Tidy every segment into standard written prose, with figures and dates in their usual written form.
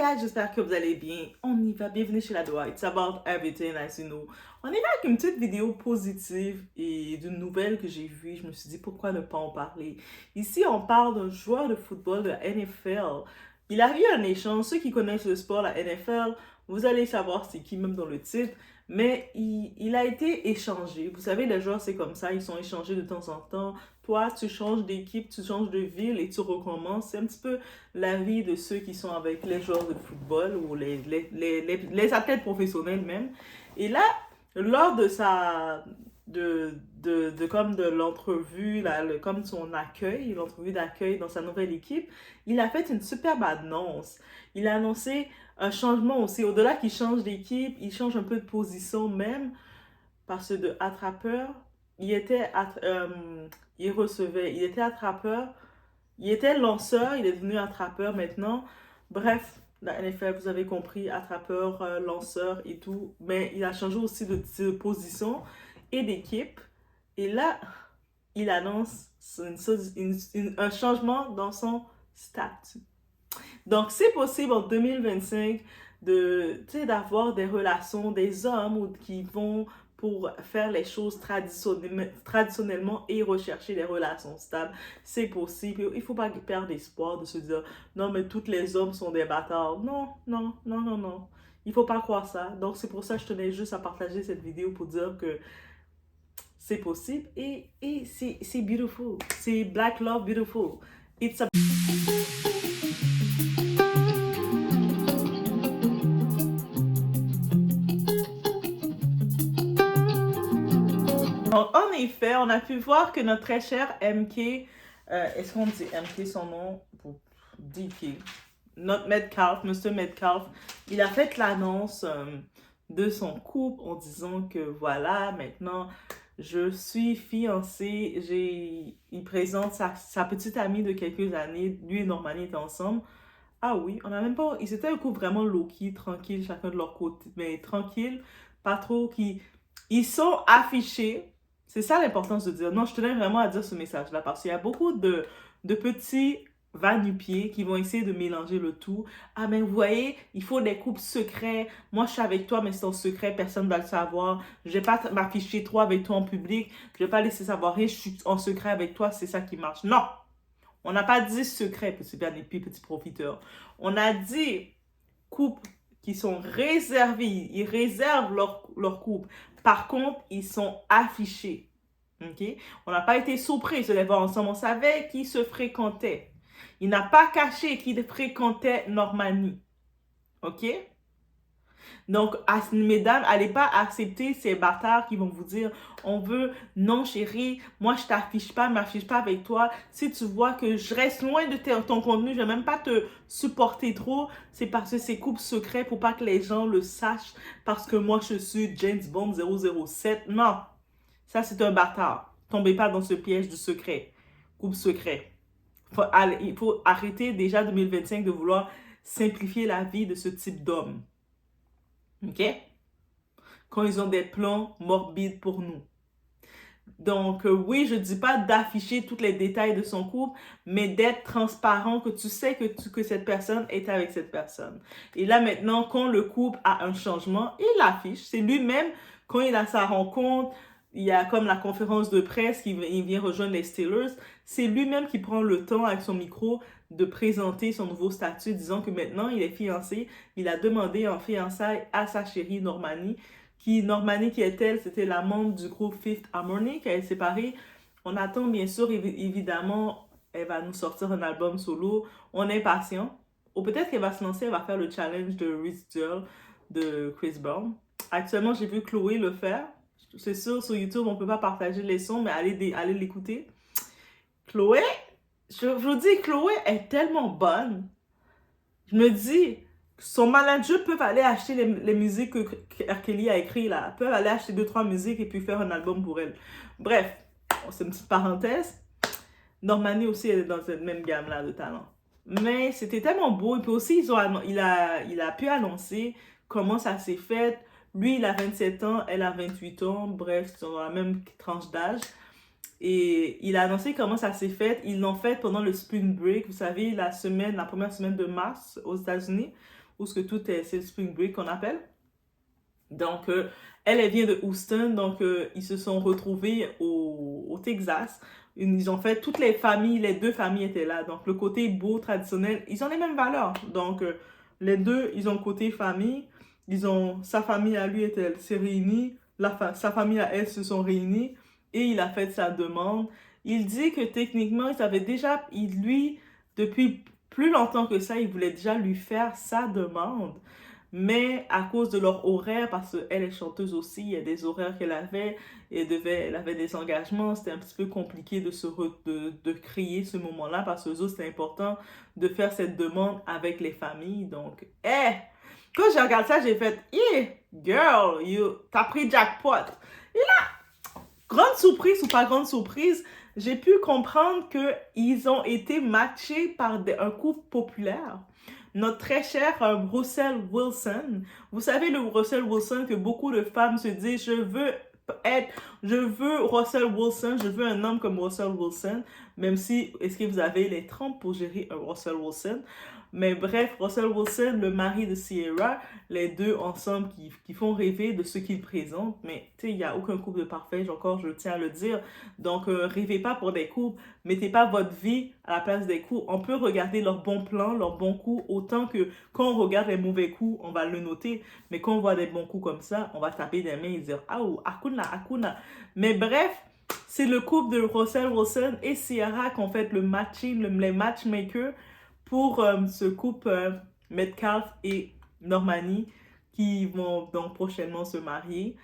guys, j'espère que vous allez bien. On y va, bienvenue chez la Doha. It's about everything as you know. On y va avec une petite vidéo positive et d'une nouvelle que j'ai vue. Je me suis dit pourquoi ne pas en parler. Ici, on parle d'un joueur de football de la NFL. Il a eu un échange. Ceux qui connaissent le sport, la NFL, vous allez savoir c'est qui même dans le titre. Mais il a été échangé. Vous savez, les joueurs, c'est comme ça. Ils sont échangés de temps en temps. Toi, tu changes d'équipe, tu changes de ville et tu recommences. C'est un petit peu la vie de ceux qui sont avec les joueurs de football ou les athlètes professionnels même. Et là, lors de sa comme de l'entrevue, comme son accueil, l'entrevue d'accueil dans sa nouvelle équipe, il a fait une superbe annonce. Il a annoncé un changement aussi. Au-delà qu'il change d'équipe, il change un peu de position même, parce que de attrapeur, il recevait, il était attrapeur, il était lanceur, il est devenu attrapeur maintenant. Bref, la NFL, vous avez compris, attrapeur, lanceur et tout. Mais il a changé aussi de position et d'équipe. Et là, il annonce un changement dans son statut. Donc, c'est possible en 2025 d'avoir des relations, des hommes qui vont pour faire les choses traditionnellement et rechercher des relations stables. C'est possible. Il ne faut pas perdre espoir de se dire non, mais tous les hommes sont des bâtards. Non, non, non, non, non. Il ne faut pas croire ça. Donc, c'est pour ça que je tenais juste à partager cette vidéo pour dire que c'est possible et c'est beautiful. C'est Black Love Beautiful. It's a Donc, en effet, on a pu voir que notre très cher MK, est-ce qu'on dit MK son nom? DK. Notre Metcalf, Monsieur Metcalf, il a fait l'annonce de son couple en disant que voilà, maintenant, je suis fiancée. Il présente sa petite amie de quelques années. Lui et Normani étaient ensemble. Ah oui, on n'a même pas... C'était un couple vraiment low-key, tranquille, chacun de leur côté. Mais tranquille, pas trop Ils sont affichés. C'est ça l'importance de dire. Non, je tenais vraiment à dire ce message-là parce qu'il y a beaucoup de petits va-nu-pieds qui vont essayer de mélanger le tout. Ah, mais vous voyez, il faut des couples secrets. Moi, je suis avec toi, mais c'est en secret, personne ne va le savoir. Je vais pas m'afficher trop avec toi en public. Je vais pas laisser savoir rien, je suis en secret avec toi, c'est ça qui marche. Non! On n'a pas dit secret, petit bien épais, petit profiteur. On a dit couples qui sont réservés. Ils réservent leur couple. Par contre, ils sont affichés. Okay? On n'a pas été surpris, ils se les voir ensemble. On savait qu'ils se fréquentaient. Il n'a pas caché qu'il fréquentait Normani. OK? Donc, mesdames, allez pas accepter ces bâtards qui vont vous dire on veut, non chérie, moi je m'affiche pas avec toi. Si tu vois que je reste loin de ton contenu, je vais même pas te supporter trop, c'est parce que c'est couple secret pour pas que les gens le sachent parce que moi je suis James Bond 007. Non, ça c'est un bâtard. Tombez pas dans ce piège du secret. Couple secret. Il faut arrêter déjà 2025 de vouloir simplifier la vie de ce type d'homme. OK? Quand ils ont des plans morbides pour nous. Donc, oui, je ne dis pas d'afficher tous les détails de son couple, mais d'être transparent, que tu sais que cette personne est avec cette personne. Et là, maintenant, quand le couple a un changement, il l'affiche. C'est lui-même, quand il a sa rencontre, il y a comme la conférence de presse, il vient rejoindre les Steelers, c'est lui-même qui prend le temps avec son micro de présenter son nouveau statut, disant que maintenant, il est fiancé. Il a demandé en fiançailles à sa chérie Normani, Normani qui est-elle? C'était la membre du groupe Fifth Harmony qui est séparée. On attend bien sûr, évidemment, elle va nous sortir un album solo. On est patient. Ou peut-être qu'elle va se lancer, elle va faire le challenge de Rich Duel de Chris Brown. Actuellement, j'ai vu Chloé le faire. C'est sûr, sur YouTube, on ne peut pas partager les sons, mais allez l'écouter. Chloé, je vous dis, Chloé est tellement bonne. Je me dis, son manager peut aller acheter les musiques que R. Kelly a écrites là. Peut aller acheter 2-3 musiques et puis faire un album pour elle. Bref, c'est une petite parenthèse. Normani aussi elle est dans cette même gamme là de talent. Mais c'était tellement beau. Et puis aussi, il a pu annoncer comment ça s'est fait. Lui, il a 27 ans, elle a 28 ans. Bref, ils sont dans la même tranche d'âge. Et il a annoncé comment ça s'est fait. Ils l'ont fait pendant le Spring Break, vous savez, la première semaine de mars aux États-Unis, où ce que tout est, c'est le spring break qu'on appelle. Donc, elle vient de Houston, donc ils se sont retrouvés au Texas. Ils ont fait, toutes les familles, les deux familles étaient là. Donc, le côté beau, traditionnel, ils ont les mêmes valeurs. Donc, les deux, ils ont le côté famille. Sa famille à lui s'est réunie, sa famille à elle se sont réunies et il a fait sa demande. Il dit que techniquement, lui, depuis plus longtemps que ça, il voulait déjà lui faire sa demande. Mais à cause de leur horaire, parce qu'elle est chanteuse aussi, il y a des horaires qu'elle avait, elle avait des engagements, c'était un petit peu compliqué de créer ce moment-là, parce que eux, c'était important de faire cette demande avec les familles. Donc, quand j'ai regardé ça, j'ai fait, girl, t'as pris jackpot. Et là, grande surprise ou pas grande surprise, j'ai pu comprendre qu'ils ont été matchés par un couple populaire. Notre très cher Russell Wilson. Vous savez, le Russell Wilson que beaucoup de femmes se disent, je veux Russell Wilson, je veux un homme comme Russell Wilson, même si, est-ce que vous avez les trempes pour gérer un Russell Wilson? Mais bref, Russell Wilson, le mari de Ciara, les deux ensemble qui font rêver de ce qu'ils présentent. Mais tu sais, il n'y a aucun couple de parfait, je tiens à le dire. Donc, rêvez pas pour des couples, mettez pas votre vie à la place des coups. On peut regarder leurs bons plans, leurs bons coups, autant que quand on regarde les mauvais coups, on va le noter. Mais quand on voit des bons coups comme ça, on va taper des mains et dire « Ah, Akuna, Akuna ». Mais bref, c'est le couple de Russell Wilson et Ciara qui ont fait le matching, les matchmakers pour ce couple Metcalf et Normani qui vont donc prochainement se marier.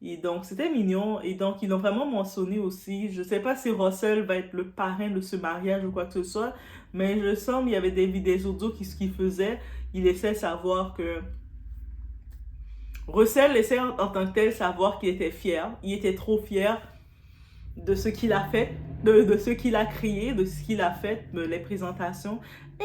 Et donc, c'était mignon. Et donc, ils l'ont vraiment mentionné aussi. Je ne sais pas si Russell va être le parrain de ce mariage ou quoi que ce soit, mais je sens qu'il y avait des audios qui faisaient. Il essaie de savoir que... Russell essaie en tant que tel savoir qu'il était fier. Il était trop fier de ce qu'il a fait, de ce qu'il a créé, de ce qu'il a fait, les présentations.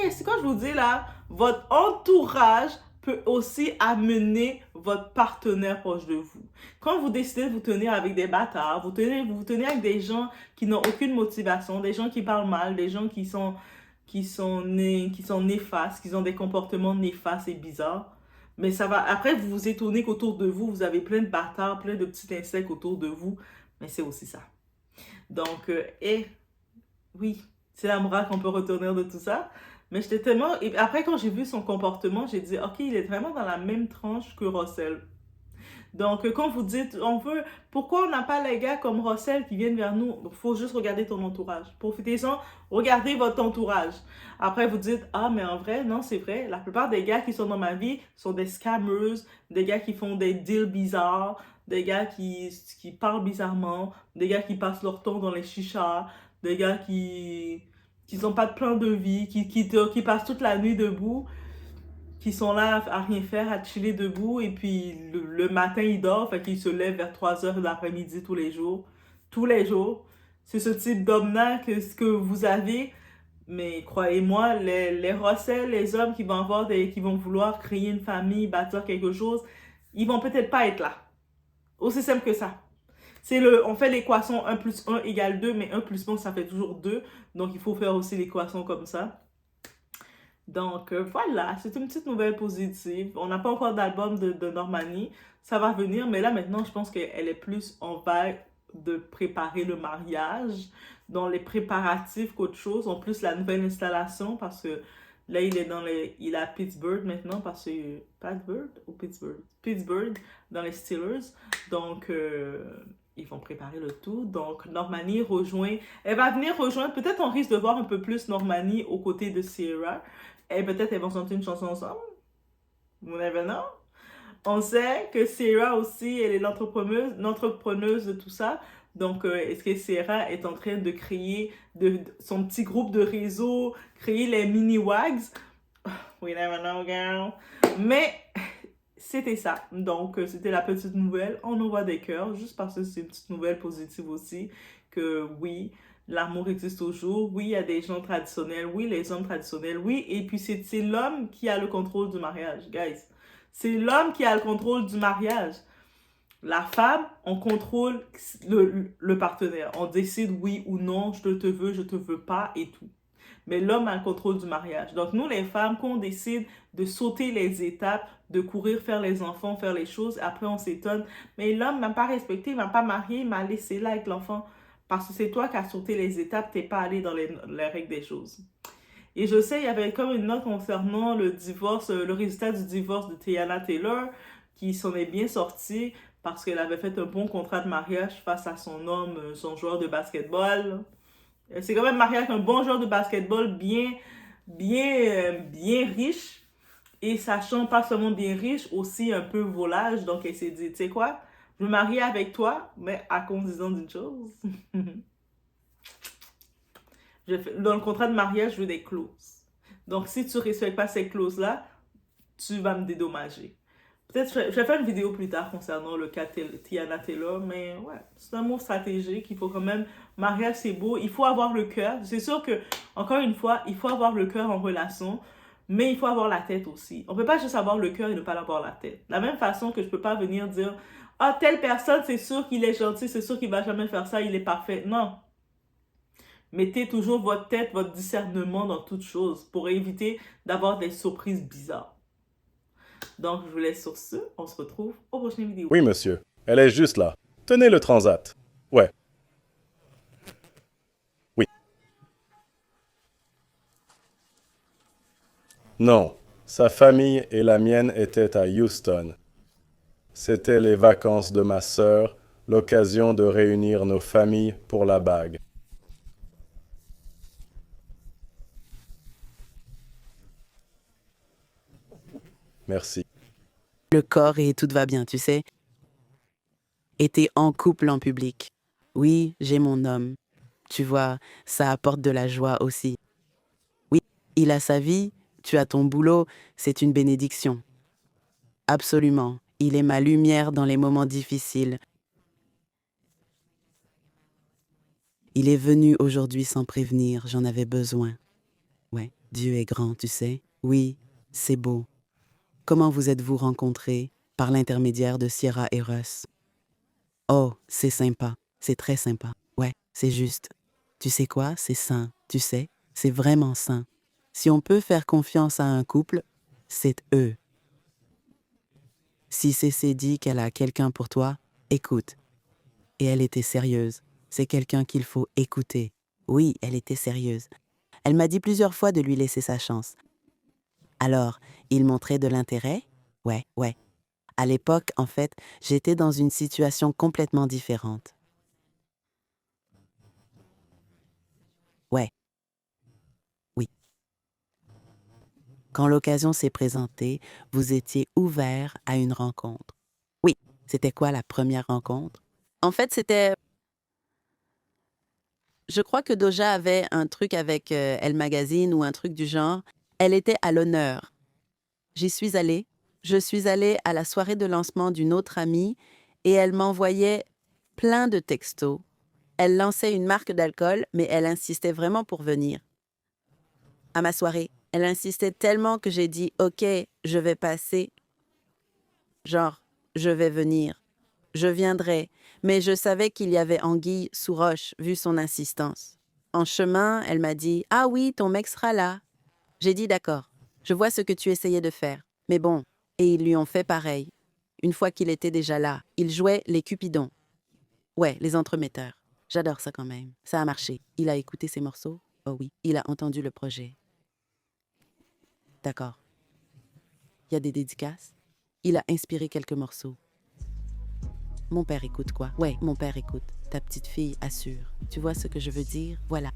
Et c'est quand je vous dis là, votre entourage peut aussi amener votre partenaire proche de vous. Quand vous décidez de vous tenir avec des bâtards, vous tenez avec des gens qui n'ont aucune motivation, des gens qui parlent mal, des gens qui sont néfastes, qui ont des comportements néfastes et bizarres. Mais ça va, après vous vous étonnez qu'autour de vous, vous avez plein de bâtards, plein de petits insectes autour de vous. Mais c'est aussi ça. Donc, oui, c'est la morale qu'on peut retenir de tout ça. Mais j'étais tellement... Et après, quand j'ai vu son comportement, j'ai dit, OK, il est vraiment dans la même tranche que Russell. Donc, quand vous dites, pourquoi on n'a pas les gars comme Russell qui viennent vers nous? Il faut juste regarder ton entourage. Profitez-en, regardez votre entourage. Après, vous dites, ah, mais en vrai, non, c'est vrai. La plupart des gars qui sont dans ma vie sont des scammers, des gars qui font des deals bizarres, des gars qui parlent bizarrement, des gars qui passent leur temps dans les chichas, des gars qui n'ont pas de plan de vie, qui passent toute la nuit debout, qui sont là à rien faire, à chiller debout, et puis le matin, ils dorment, fait qu'ils se lèvent vers 3 heures de l'après-midi tous les jours. Tous les jours. C'est ce type d'homme-là que vous avez. Mais croyez-moi, les Russell, les hommes qui vont vouloir créer une famille, bâtir quelque chose, ils vont peut-être pas être là. Aussi simple que ça. On fait l'équation 1 plus 1 égale 2, mais 1 plus 1, ça fait toujours 2. Donc, il faut faire aussi l'équation comme ça. Donc, voilà, c'est une petite nouvelle positive. On n'a pas encore d'album de Normani. Ça va venir, mais là, maintenant, je pense qu'elle est plus en vague de préparer le mariage, dans les préparatifs qu'autre chose. En plus, la nouvelle installation, parce que là, il est à Pittsburgh maintenant, parce que... Pittsburgh ou Pittsburgh? Pittsburgh, dans les Steelers. Donc, ils vont préparer le tout. Donc, Normani elle va venir rejoindre, peut-être on risque de voir un peu plus Normani aux côtés de Ciara. Et peut-être elles vont chanter une chanson ensemble. Vous never know. On sait que Ciara aussi, elle est l'entrepreneuse de tout ça. Donc, est-ce que Ciara est en train de créer son petit groupe de réseau, créer les mini-wags? We never know, girl. Mais c'était ça. Donc, c'était la petite nouvelle. On envoie des cœurs, juste parce que c'est une petite nouvelle positive aussi. Que oui, l'amour existe toujours. Oui, il y a des gens traditionnels. Oui, les hommes traditionnels. Oui, et puis c'est l'homme qui a le contrôle du mariage, guys. C'est l'homme qui a le contrôle du mariage. La femme, on contrôle le partenaire. On décide oui ou non, je te veux pas et tout. mais l'homme a le contrôle du mariage. Donc nous, les femmes, quand on décide de sauter les étapes, de courir, faire les enfants, faire les choses, après on s'étonne, mais l'homme m'a pas respecté, il m'a pas marié, il m'a laissé là avec l'enfant. Parce que c'est toi qui as sauté les étapes, t'es pas allé dans les règles des choses. Et je sais, il y avait comme une note concernant le divorce, le résultat du divorce de Teyana Taylor, qui s'en est bien sorti parce qu'elle avait fait un bon contrat de mariage face à son homme, son joueur de basketball. C'est quand même marié avec un bon joueur de basketball bien riche. Et sachant pas seulement bien riche, aussi un peu volage. Donc elle s'est dit, tu sais quoi, je veux me marier avec toi, mais à condition d'une chose. Dans le contrat de mariage, je veux des clauses. Donc, si tu ne respectes pas ces clauses-là, tu vas me dédommager. Peut-être que je vais faire une vidéo plus tard concernant le cas de Teyana Taylor, mais ouais, c'est un mot stratégique. Il faut quand même, mariage c'est beau, il faut avoir le cœur. C'est sûr que, encore une fois, il faut avoir le cœur en relation, mais il faut avoir la tête aussi. On ne peut pas juste avoir le cœur et ne pas avoir la tête. De la même façon que je ne peux pas venir dire, ah, telle personne, c'est sûr qu'il est gentil, c'est sûr qu'il ne va jamais faire ça, il est parfait. Non. Mettez toujours votre tête, votre discernement dans toute chose pour éviter d'avoir des surprises bizarres. Donc, je vous laisse sur ce. On se retrouve au prochain vidéo. Oui, monsieur. Elle est juste là. Tenez le transat. Ouais. Oui. Non. Sa famille et la mienne étaient à Houston. C'était les vacances de ma sœur, l'occasion de réunir nos familles pour la bague. Merci. Le corps et tout va bien, tu sais. Et t'es en couple en public. Oui, j'ai mon homme. Tu vois, ça apporte de la joie aussi. Oui, il a sa vie, tu as ton boulot, c'est une bénédiction. Absolument, il est ma lumière dans les moments difficiles. Il est venu aujourd'hui sans prévenir, j'en avais besoin. Ouais, Dieu est grand, tu sais. Oui, c'est beau. Comment vous êtes-vous rencontrés? Par l'intermédiaire de Sierra et Russ. Oh, c'est sympa. C'est très sympa. Ouais, c'est juste. Tu sais quoi? C'est sain. Tu sais, c'est vraiment sain. Si on peut faire confiance à un couple, c'est eux. Si Cécé dit qu'elle a quelqu'un pour toi, écoute. Et elle était sérieuse. C'est quelqu'un qu'il faut écouter. Oui, elle était sérieuse. Elle m'a dit plusieurs fois de lui laisser sa chance. Alors, il montrait de l'intérêt? Ouais. À l'époque, en fait, j'étais dans une situation complètement différente. Ouais. Oui. Quand l'occasion s'est présentée, vous étiez ouvert à une rencontre. Oui. C'était quoi la première rencontre? En fait, c'était... Je crois que Doja avait un truc avec Elle Magazine ou un truc du genre. Elle était à l'honneur. J'y suis allée. Je suis allée à la soirée de lancement d'une autre amie et elle m'envoyait plein de textos. Elle lançait une marque d'alcool, mais elle insistait vraiment pour venir. À ma soirée, elle insistait tellement que j'ai dit « Ok, je vais passer. » Genre, je vais venir. Je viendrai, mais je savais qu'il y avait anguille sous roche, vu son insistance. En chemin, elle m'a dit « Ah oui, ton mec sera là. » J'ai dit « D'accord, je vois ce que tu essayais de faire. » Mais bon, et ils lui ont fait pareil. Une fois qu'il était déjà là, il jouait les cupidons. Ouais, les entremetteurs. J'adore ça quand même. Ça a marché. Il a écouté ses morceaux? Oh oui. Il a entendu le projet. D'accord. Il y a des dédicaces? Il a inspiré quelques morceaux. Mon père écoute quoi? Ouais, mon père écoute. Ta petite fille assure. Tu vois ce que je veux dire? Voilà.